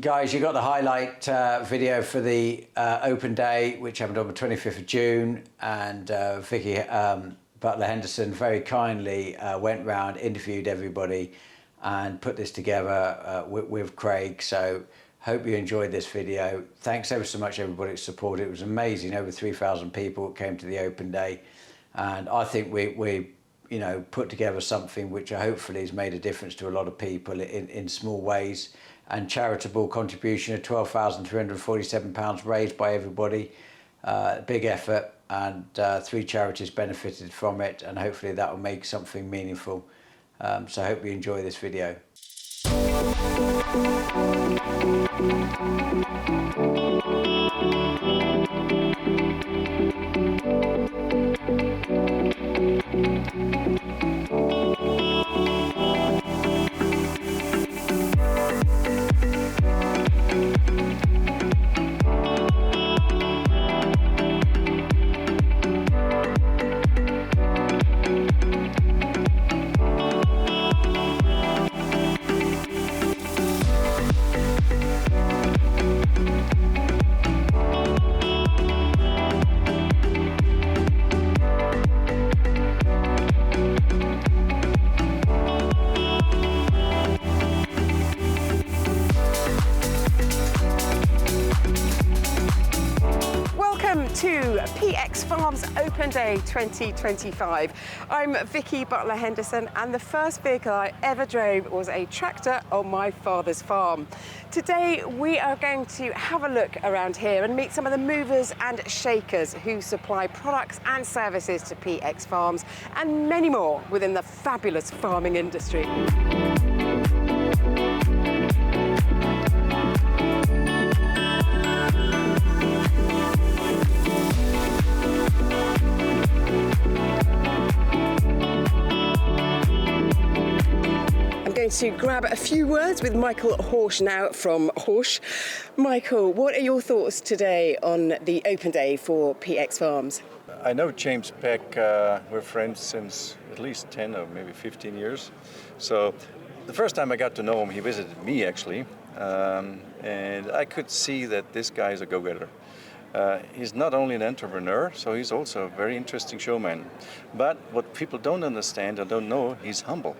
Guys, you got the highlight video for the open day, which happened on the 25th of June, and Vicky Butler Henderson very kindly went round, interviewed everybody, and put this together with Craig. So hope you enjoyed this video. Thanks ever so much, everybody who supported. It was amazing. Over 3,000 people came to the open day, and I think we put together something which hopefully has made a difference to a lot of people in small ways. And charitable contribution of £12,347 raised by everybody. Big effort, and 3 charities benefited from it, and hopefully that will make something meaningful. So I hope you enjoy this video. To PX Farms Open Day 2025. I'm Vicky Butler Henderson, and the first vehicle I ever drove was a tractor on my father's farm. Today we are going to have a look around here and meet some of the movers and shakers who supply products and services to PX Farms, and many more within the fabulous farming industry. To grab a few words with Michael Horsch now from Horsch. Michael, what are your thoughts today on the open day for PX Farms? I know James Peck, we're friends since at least 10 or maybe 15 years. So the first time I got to know him, he visited me actually, and I could see that this guy is a go-getter. He's not only an entrepreneur, so he's also a very interesting showman. But what people don't understand or don't know, he's humble.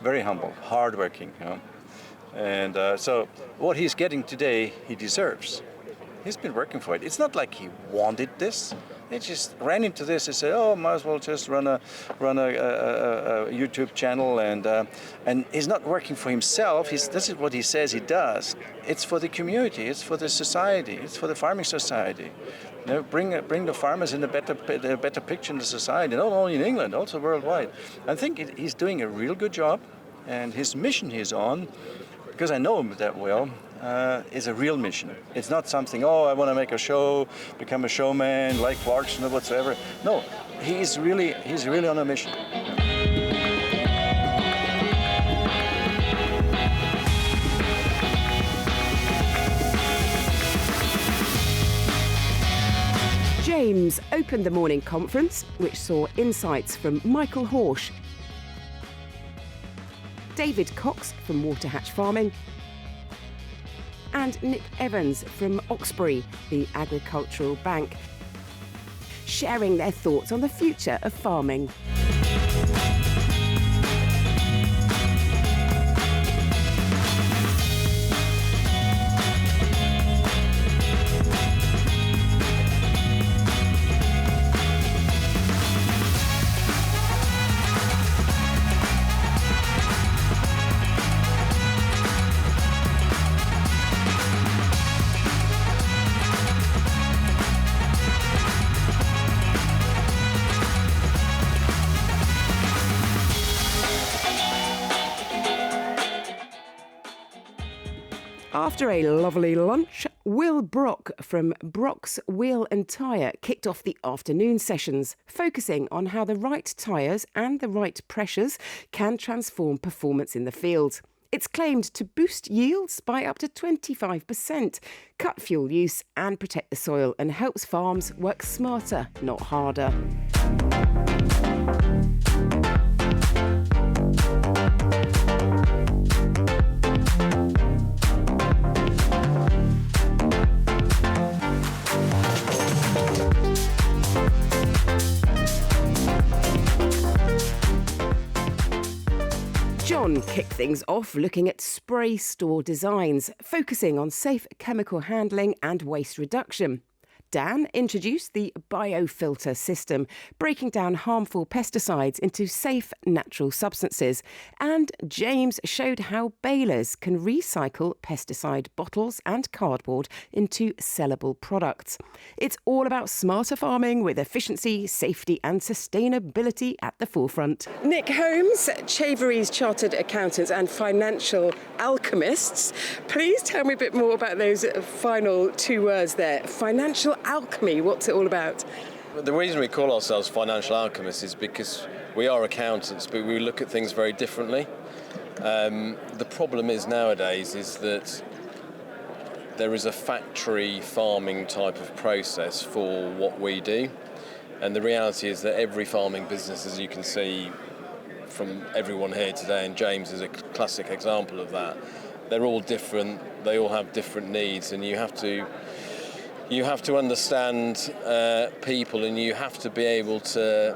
Very humble, hardworking, and so what he's getting today, he deserves. He's been working for it. It's not like he wanted this. He just ran into this and said, "Oh, might as well just run a YouTube channel," and he's not working for himself. This is what he says he does. It's for the community. It's for the society. It's for the farming society. Bring the farmers in a better picture in the society, not only in England, also worldwide. I think he's doing a real good job, and his mission he's on, because I know him that well, is a real mission. It's not something, I want to make a show, become a showman, like Clarkson or whatsoever. No, he's really on a mission. James opened the morning conference, which saw insights from Michael Horsch, David Cox from Waterhatch Farming, and Nick Evans from Oxbury, the agricultural bank, sharing their thoughts on the future of farming. After a lovely lunch, Will Brock from Brock's Wheel and Tyre kicked off the afternoon sessions, focusing on how the right tyres and the right pressures can transform performance in the field. It's claimed to boost yields by up to 25%, cut fuel use and protect the soil, and helps farms work smarter, not harder. kicked things off looking at spray store designs, focusing on safe chemical handling and waste reduction. Dan introduced the biofilter system, breaking down harmful pesticides into safe natural substances. And James showed how balers can recycle pesticide bottles and cardboard into sellable products. It's all about smarter farming with efficiency, safety and sustainability at the forefront. Nick Holmes, Chavery's Chartered Accountants and Financial Alchemists. Please tell me a bit more about those final two words there. Financial alchemy, what's it all about? The reason we call ourselves financial alchemists is because we are accountants, but we look at things very differently. The problem is nowadays is that there is a factory farming type of process for what we do, and the reality is that every farming business, as you can see from everyone here today, and James is a classic example of that, they're all different, they all have different needs, and you have to understand people, and you have to be able to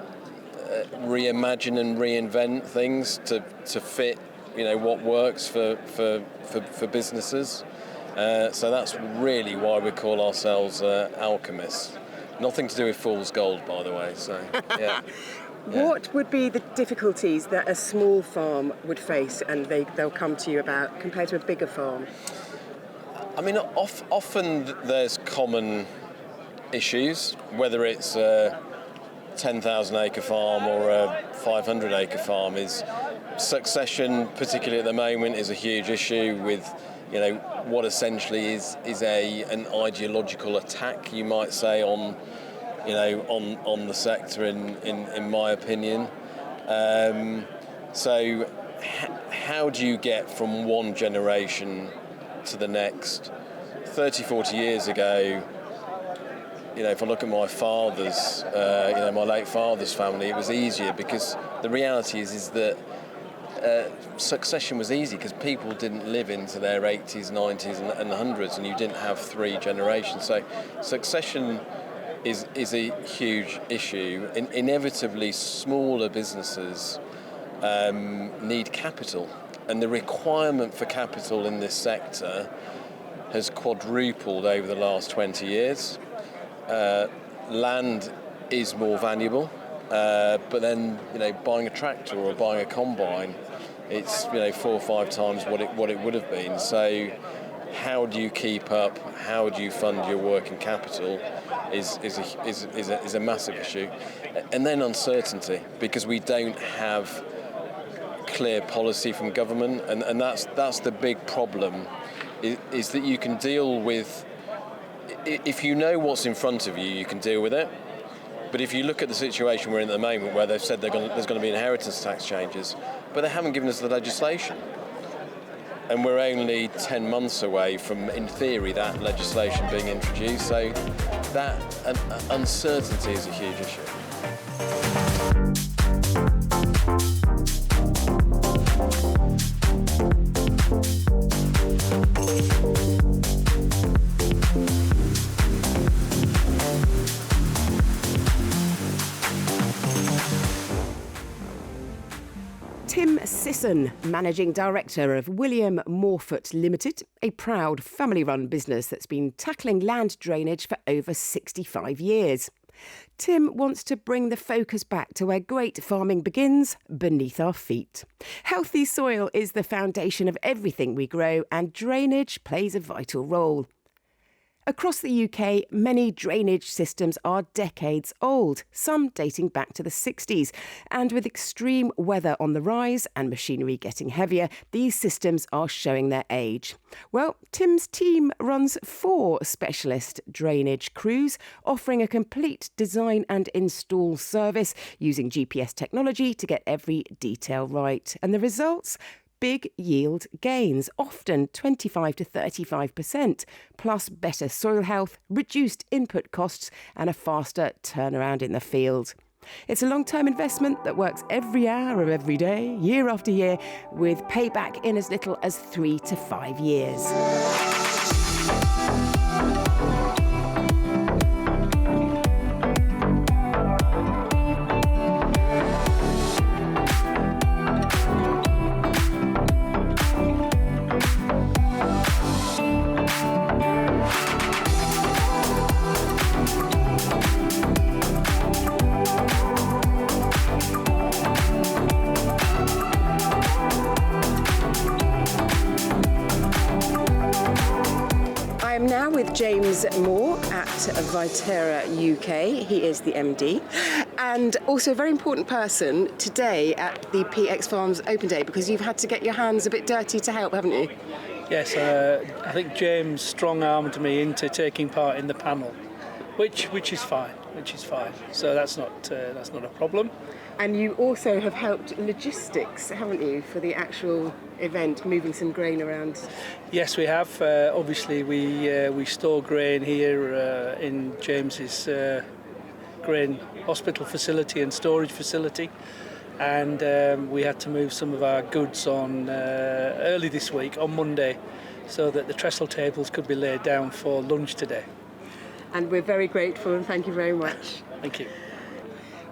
reimagine and reinvent things to fit, what works for businesses. So that's really why we call ourselves alchemists. Nothing to do with fool's gold, by the way. So yeah. What would be the difficulties that a small farm would face and they'll come to you about compared to a bigger farm? I mean, often there's common issues, whether it's a 10,000 acre farm or a 500 acre farm. Is succession, particularly at the moment, is a huge issue with, what essentially is an ideological attack, you might say, on the sector, in my opinion. So how do you get from one generation to the next? 30, 40 years ago, if I look at my father's, my late father's family, it was easier because the reality is that succession was easy because people didn't live into their 80s, 90s and 100s, and you didn't have three generations. So succession is a huge issue. Inevitably, smaller businesses need capital, and the requirement for capital in this sector has quadrupled over the last 20 years. Land is more valuable, but then buying a tractor or buying a combine, it's 4 or 5 times what it would have been. So how do you keep up? How do you fund your working capital? Is a massive issue, and then uncertainty, because we don't have clear policy from government, and that's the big problem. Is that you can deal with, if you know what's in front of you, you can deal with it. But if you look at the situation we're in at the moment, where they've said there's going to be inheritance tax changes, but they haven't given us the legislation. And we're only 10 months away from, in theory, that legislation being introduced. So that uncertainty is a huge issue. Tim Sisson, Managing Director of William Morfoot Limited, a proud family-run business that's been tackling land drainage for over 65 years. Tim wants to bring the focus back to where great farming begins, beneath our feet. Healthy soil is the foundation of everything we grow, and drainage plays a vital role. Across the UK, many drainage systems are decades old, some dating back to the 60s. And with extreme weather on the rise and machinery getting heavier, these systems are showing their age. Well, Tim's team runs 4 specialist drainage crews, offering a complete design and install service using GPS technology to get every detail right. And the results? Big yield gains, often 25 to 35%, plus better soil health, reduced input costs and a faster turnaround in the field. It's a long-term investment that works every hour of every day, year after year, with payback in as little as 3 to 5 years. I am now with James Moore at Viterra UK. He is the MD. And also a very important person today at the PX Farms Open Day, because you've had to get your hands a bit dirty to help, haven't you? Yes, I think James strong-armed me into taking part in the panel, which is fine. So that's not a problem. And you also have helped logistics, haven't you, for the actual event, moving some grain around? Yes, we have. Obviously, we store grain here in James's grain hospital facility and storage facility, and we had to move some of our goods on early this week, on Monday, so that the trestle tables could be laid down for lunch today. And we're very grateful, and thank you very much. Thank you.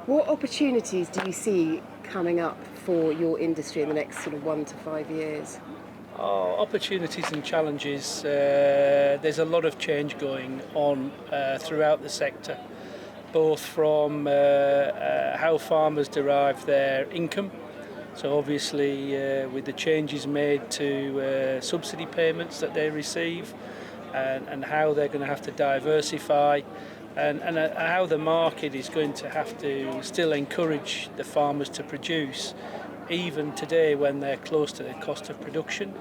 What opportunities do you see coming up for your industry in the next sort of 1 to 5 years? Opportunities and challenges. There's a lot of change going on throughout the sector, both from how farmers derive their income. So obviously with the changes made to subsidy payments that they receive, and how they're going to have to diversify, and how the market is going to have to still encourage the farmers to produce, even today when they're close to the cost of production.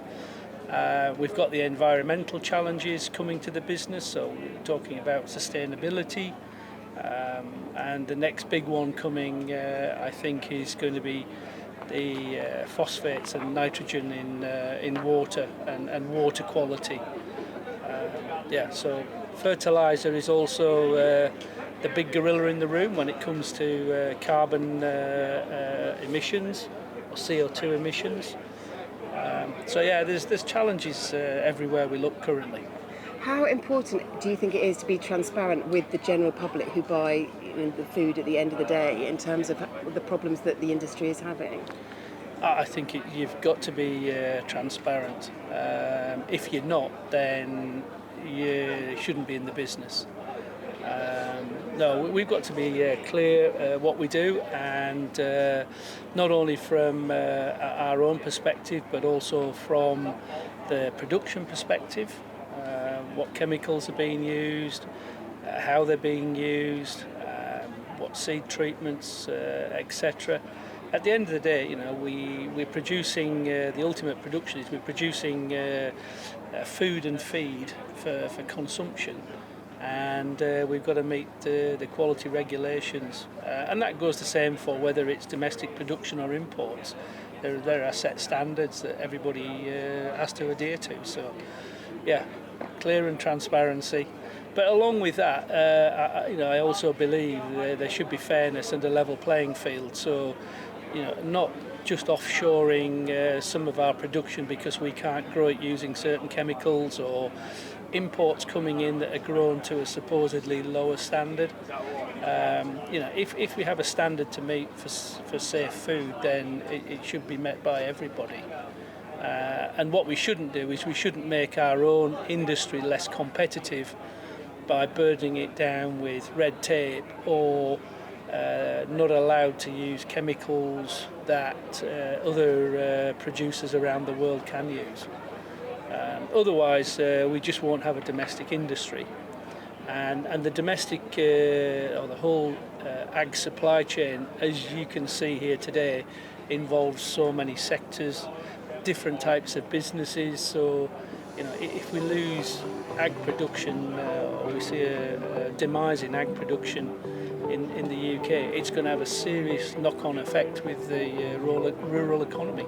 We've got the environmental challenges coming to the business, so we're talking about sustainability, and the next big one coming, I think, is going to be the phosphates and nitrogen in water and water quality. So fertiliser is also the big gorilla in the room when it comes to carbon emissions or CO2 emissions. There's challenges everywhere we look currently. How important do you think it is to be transparent with the general public who buy the food at the end of the day, in terms of the problems that the industry is having? I think you've got to be transparent. If you're not, then you shouldn't be in the business. We've got to be clear what we do, and not only from our own perspective, but also from the production perspective. What chemicals are being used, how they're being used, what seed treatments, etc. At the end of the day, we're producing, the ultimate production is we're producing food and feed for consumption, and we've got to meet the quality regulations, and that goes the same for whether it's domestic production or imports. There are set standards that everybody has to adhere to. So, clear and transparency. But along with that, I also believe there should be fairness and a level playing field. So, not just offshoring some of our production because we can't grow it using certain chemicals, or imports coming in that are grown to a supposedly lower standard. If we have a standard to meet for safe food, then it should be met by everybody. And what we shouldn't do is we shouldn't make our own industry less competitive by burdening it down with red tape, or not allowed to use chemicals that other producers around the world can use. Otherwise, we just won't have a domestic industry. And the domestic, or the whole ag supply chain, as you can see here today, involves so many sectors, different types of businesses. So, if we lose ag production, or we see a demise in ag production in the UK, it's going to have a serious knock-on effect with the rural economy.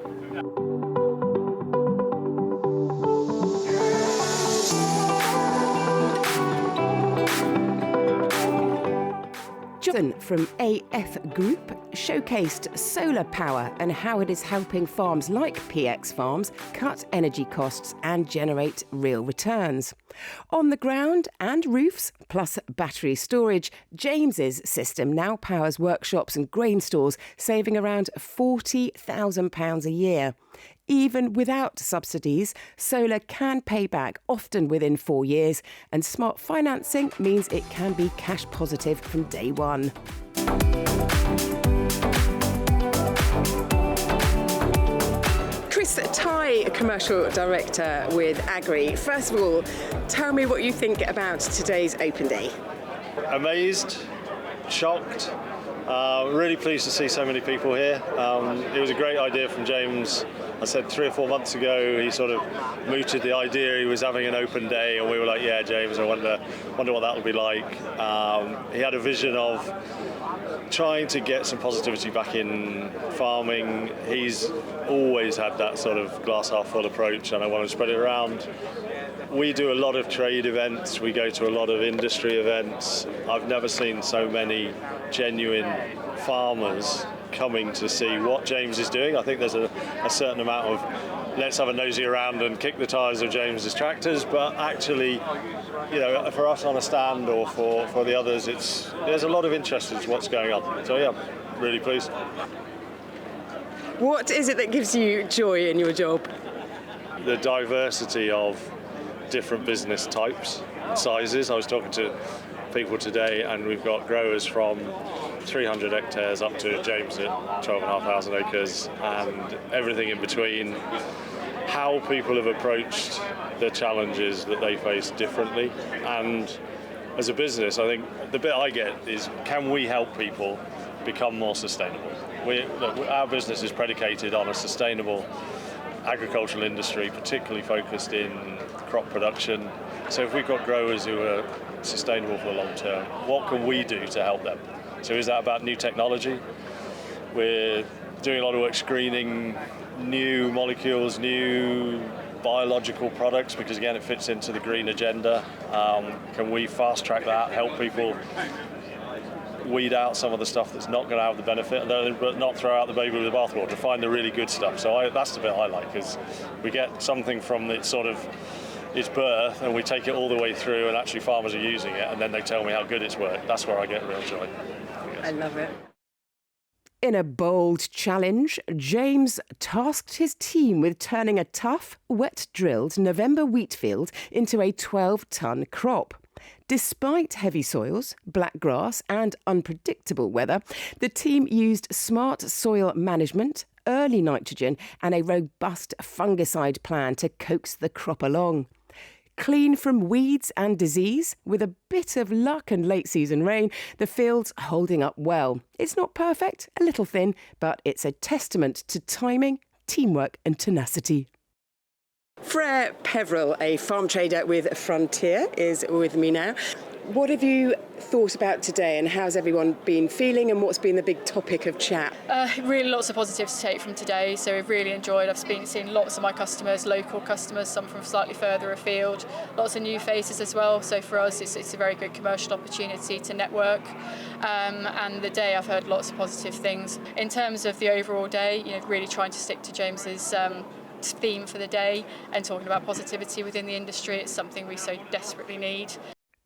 Jonathan from AF Group showcased solar power and how it is helping farms like PX Farms cut energy costs and generate real returns. On the ground and roofs, plus battery storage, James's system now powers workshops and grain stores, saving around £40,000 a year. Even without subsidies, solar can pay back, often within 4 years, and smart financing means it can be cash positive from day one. Claas, Thai Commercial Director with Agri. First of all, tell me what you think about today's open day. Amazed, shocked, really pleased to see so many people here. It was a great idea from James. I said 3 or 4 months ago, he sort of mooted the idea he was having an open day, and we were like, yeah, James, I wonder what that would be like. He had a vision of trying to get some positivity back in farming. He's always had that sort of glass half full approach, and I want to spread it around. We do a lot of trade events, we go to a lot of industry events. I've never seen so many genuine farmers coming to see what James is doing. I think there's a certain amount of let's have a nosy around and kick the tyres of James's tractors, but actually, you know, for us on a stand or for the others, there's a lot of interest in what's going on. So yeah, really pleased. What is it that gives you joy in your job? The diversity of different business types and sizes. I was talking to people today, and we've got growers from 300 hectares up to James at 12,500 acres, and everything in between. How people have approached the challenges that they face differently, and as a business, I think the bit I get is, can we help people become more sustainable? Our business is predicated on a sustainable agricultural industry, particularly focused in crop production. So if we've got growers who are sustainable for the long term, what can we do to help them? So is that about new technology? We're doing a lot of work screening new molecules, new biological products, because again it fits into the green agenda. Can we fast track that, help people weed out some of the stuff that's not going to have the benefit, but not throw out the baby with the bathwater, find the really good stuff. So that's the bit I like, is we get something from its birth and we take it all the way through, and actually farmers are using it, and then they tell me how good it's worked. That's where I get real joy. I love it. In a bold challenge, James tasked his team with turning a tough, wet-drilled November wheat field into a 12-ton crop. Despite heavy soils, black grass and unpredictable weather, the team used smart soil management, early nitrogen and a robust fungicide plan to coax the crop along. Clean from weeds and disease, with a bit of luck and late-season rain, the field's holding up well. It's not perfect, a little thin, but it's a testament to timing, teamwork and tenacity. Frere Peveril, a farm trader with Frontier, is with me now. What have you thought about today, and how's everyone been feeling, and what's been the big topic of chat? Really lots of positives to take from today, so we've really enjoyed. I've seen lots of my customers, local customers, some from slightly further afield, lots of new faces as well, so for us it's a very good commercial opportunity to network, and the day I've heard lots of positive things. In terms of the overall day, really trying to stick to James's theme for the day and talking about positivity within the industry. It's something we so desperately need.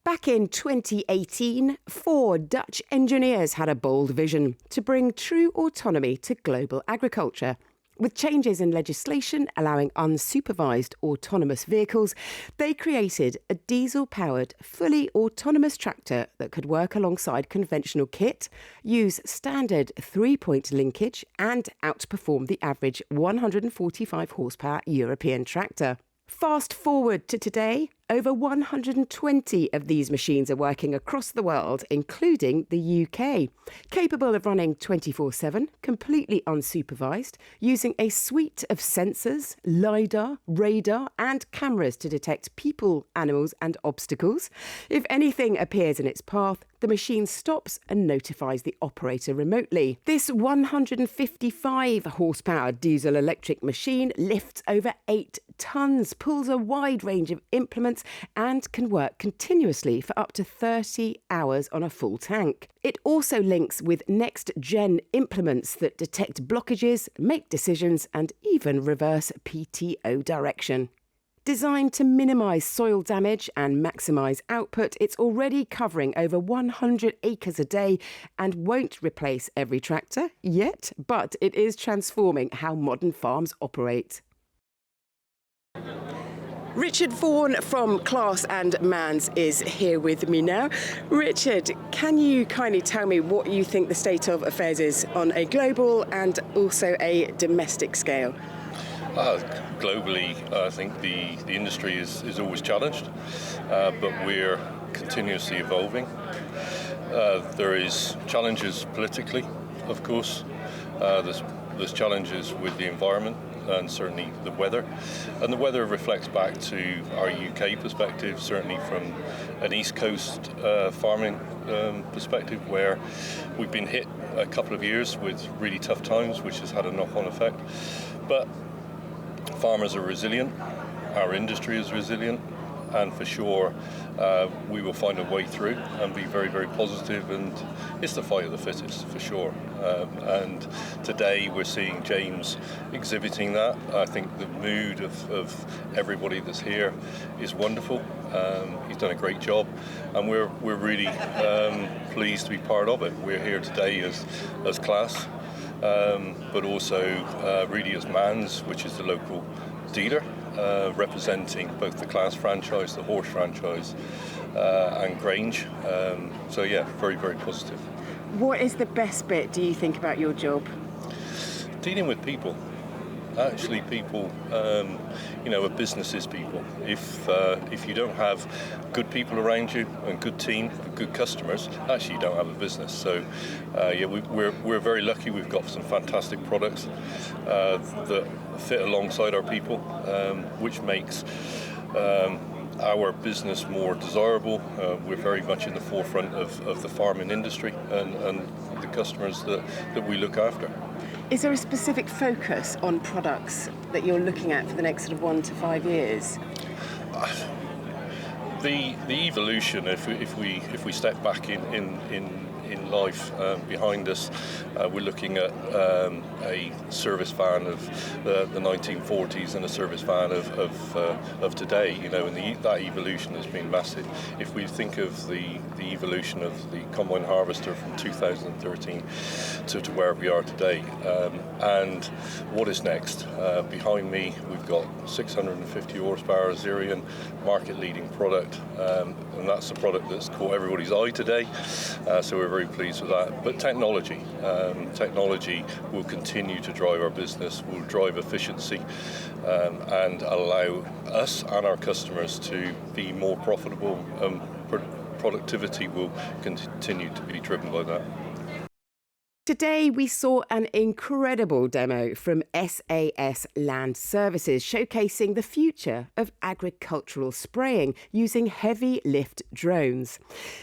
Back in 2018, 4 Dutch engineers had a bold vision to bring true autonomy to global agriculture. With changes in legislation allowing unsupervised autonomous vehicles, they created a diesel-powered, fully autonomous tractor that could work alongside conventional kit, use standard 3-point linkage and outperform the average 145 horsepower European tractor. Fast forward to today, over 120 of these machines are working across the world, including the UK, capable of running 24/7, completely unsupervised, using a suite of sensors, LiDAR, radar and cameras to detect people, animals and obstacles. If anything appears in its path, the machine stops and notifies the operator remotely. This 155 horsepower diesel-electric machine lifts over 8 tonnes, pulls a wide range of implements and can work continuously for up to 30 hours on a full tank. It also links with next-gen implements that detect blockages, make decisions and even reverse PTO direction. Designed to minimise soil damage and maximise output, it's already covering over 100 acres a day and won't replace every tractor yet, but it is transforming how modern farms operate. Richard Vaughan from Claas and Mans is here with me now. Richard, can you kindly tell me what you think the state of affairs is on a global and also a domestic scale? Globally, I think the industry is always challenged, but we're continuously evolving. There is challenges politically, of course. There's challenges with the environment and certainly the weather. And the weather reflects back to our UK perspective, certainly from an East Coast farming perspective, where we've been hit a couple of years with really tough times, which has had a knock-on effect. But farmers are resilient, our industry is resilient, and for sure we will find a way through and be very, very positive, and it's the fight of the fittest for sure. And today we're seeing James exhibiting that. I think the mood of everybody that's here is wonderful. He's done a great job, and we're really pleased to be part of it. We're here today as Claas, but also really as Mans, which is the local dealer, representing both the Claas franchise, the Horsch franchise, and Grange. So yeah, very, very positive. What is the best bit, do you think, about your job? Dealing with people. Actually, people, a business is people. If you don't have good people around you and good team and good customers, actually you don't have a business. So, we're very lucky. We've got some fantastic products that fit alongside our people, which makes our business more desirable. We're very much in the forefront of the farming industry and the customers that we look after. Is there a specific focus on products that you're looking at for the next sort of 1 to 5 years? The evolution, if we step back in life behind us, we're looking at a service van of the 1940s and a service van of today. And that evolution has been massive. If we think of the evolution of the combine harvester from 2013 to where we are today, and what is next? Behind me, we've got 650 horsepower Xerion, market-leading product, and that's a product that's caught everybody's eye today. So we're very pleased with that. But technology will continue to drive our business, will drive efficiency, and allow us and our customers to be more profitable. Productivity will continue to be driven by that. Today we saw an incredible demo from SAS Land Services showcasing the future of agricultural spraying using heavy lift drones.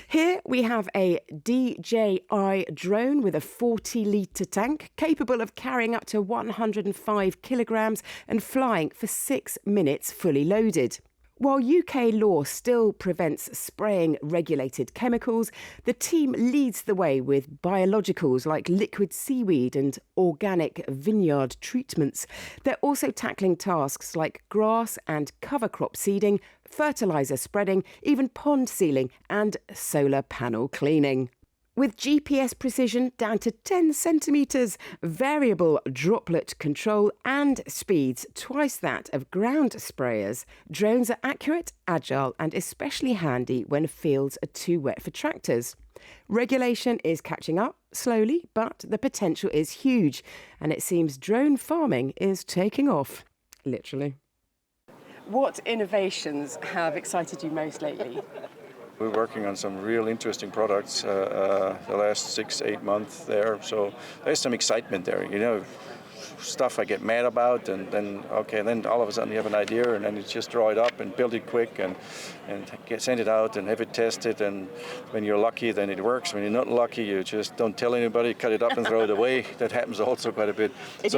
Here we have a DJI drone with a 40-litre tank capable of carrying up to 105 kilograms and flying for 6 minutes fully loaded. While UK law still prevents spraying regulated chemicals, the team leads the way with biologicals like liquid seaweed and organic vineyard treatments. They're also tackling tasks like grass and cover crop seeding, fertiliser spreading, even pond sealing and solar panel cleaning. With GPS precision down to 10 centimetres, variable droplet control and speeds twice that of ground sprayers, drones are accurate, agile and especially handy when fields are too wet for tractors. Regulation is catching up, slowly, but the potential is huge, and it seems drone farming is taking off, literally. What innovations have excited you most lately? We're working on some real interesting products the last 6-8 months there, so there's some excitement there, stuff I get mad about, and then all of a sudden you have an idea, and then you just draw it up and build it quick and send it out and have it tested, and when you're lucky then it works. When you're not lucky, you just don't tell anybody, cut it up and throw it away. That happens also quite a bit. It's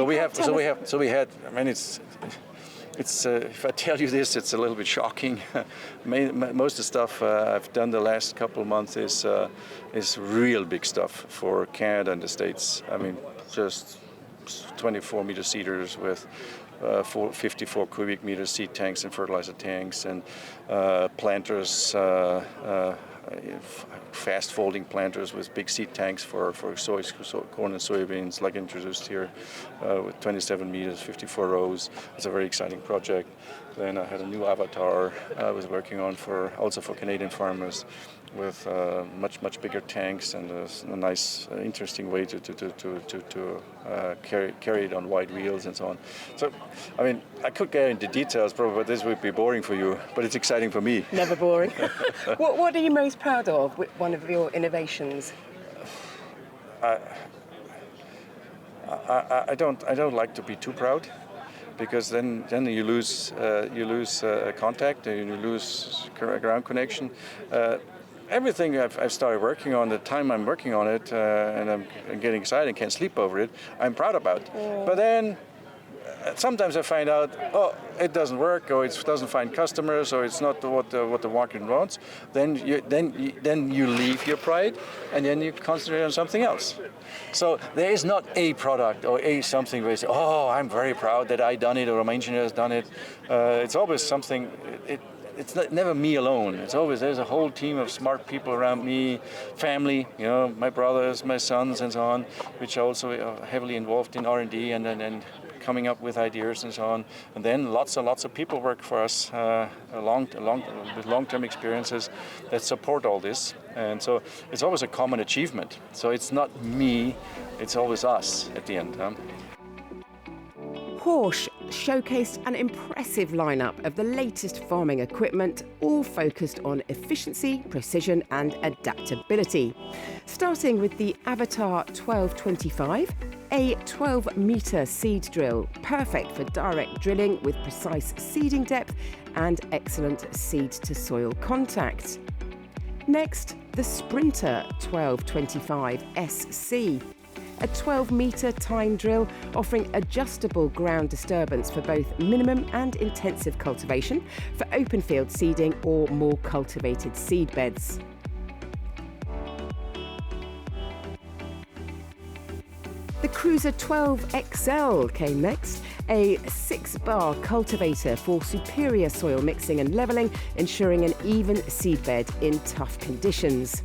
if I tell you this, it's a little bit shocking. Most of the stuff I've done the last couple of months is real big stuff for Canada and the States. I mean, just 24-meter seeders with 54 cubic meter seed tanks and fertilizer tanks, and planters, fast folding planters with big seed tanks for corn and soybeans, like introduced here, with 27 meters, 54 rows. It's a very exciting project. Then I had a new avatar I was working on also for Canadian farmers, with much bigger tanks and a nice, interesting way to carry it on wide wheels and so on. So, I mean, I could get into details, probably, but this would be boring for you. But it's exciting for me. Never boring. What are you most proud of? One of your innovations? I don't like to be too proud, because then you lose contact and you lose ground connection. Everything I've started working on, the time I'm working on it, and I'm getting excited and can't sleep over it, I'm proud about. But then sometimes I find out, it doesn't work, or it doesn't find customers, or it's not what the market wants. Then you leave your pride, and then you concentrate on something else. So there is not a product or something where you say, I'm very proud that I done it, or my engineer has done it. It's always something. It's never me alone. It's always, there's a whole team of smart people around me, family, my brothers, my sons, and so on, which are also heavily involved in R&D and coming up with ideas and so on. And then lots and lots of people work for us with long-term experiences that support all this. And so it's always a common achievement. So it's not me, it's always us at the end. Horsch showcased an impressive lineup of the latest farming equipment, all focused on efficiency, precision and adaptability. Starting with the Avatar 1225, a 12-metre seed drill, perfect for direct drilling with precise seeding depth and excellent seed-to-soil contact. Next, the Sprinter 1225 SC, a 12-metre time drill offering adjustable ground disturbance for both minimum and intensive cultivation for open field seeding or more cultivated seed beds. The Cruiser 12 XL came next, a 6-bar cultivator for superior soil mixing and levelling, ensuring an even seedbed in tough conditions.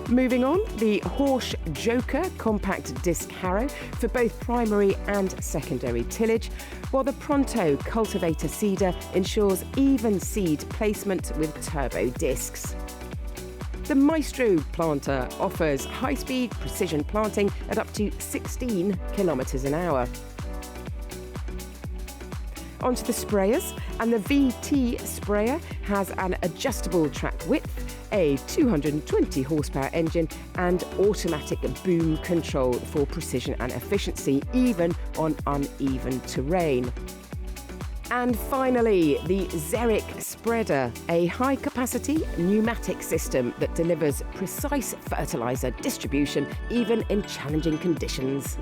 Moving on, the Horsch Joker compact disc harrow for both primary and secondary tillage, while the Pronto cultivator seeder ensures even seed placement with turbo discs. The Maestro planter offers high-speed precision planting at up to 16 kilometres an hour. Onto the sprayers, and the VT sprayer has an adjustable track width, a 220 horsepower engine and automatic boom control for precision and efficiency, even on uneven terrain. And finally, the Xeric spreader, a high-capacity pneumatic system that delivers precise fertiliser distribution even in challenging conditions.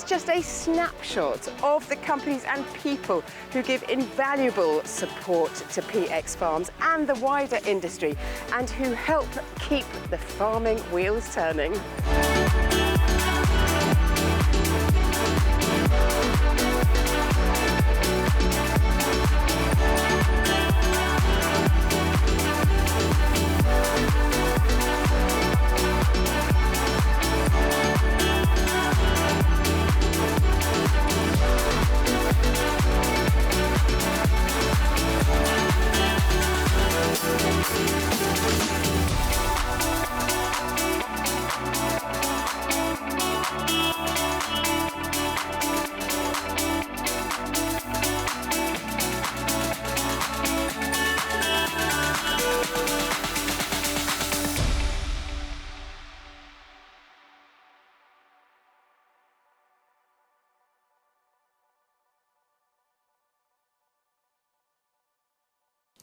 Just a snapshot of the companies and people who give invaluable support to PX Farms and the wider industry, and who help keep the farming wheels turning.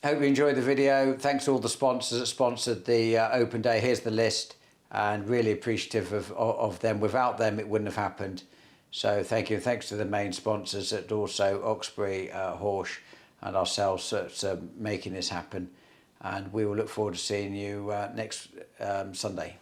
Hope you enjoyed the video. Thanks to all the sponsors that sponsored the open day. Here's the list, and really appreciative of them. Without them, it wouldn't have happened. So thank you. Thanks to the main sponsors and also Oxbury, Horsch and ourselves at making this happen. And we will look forward to seeing you next Sunday.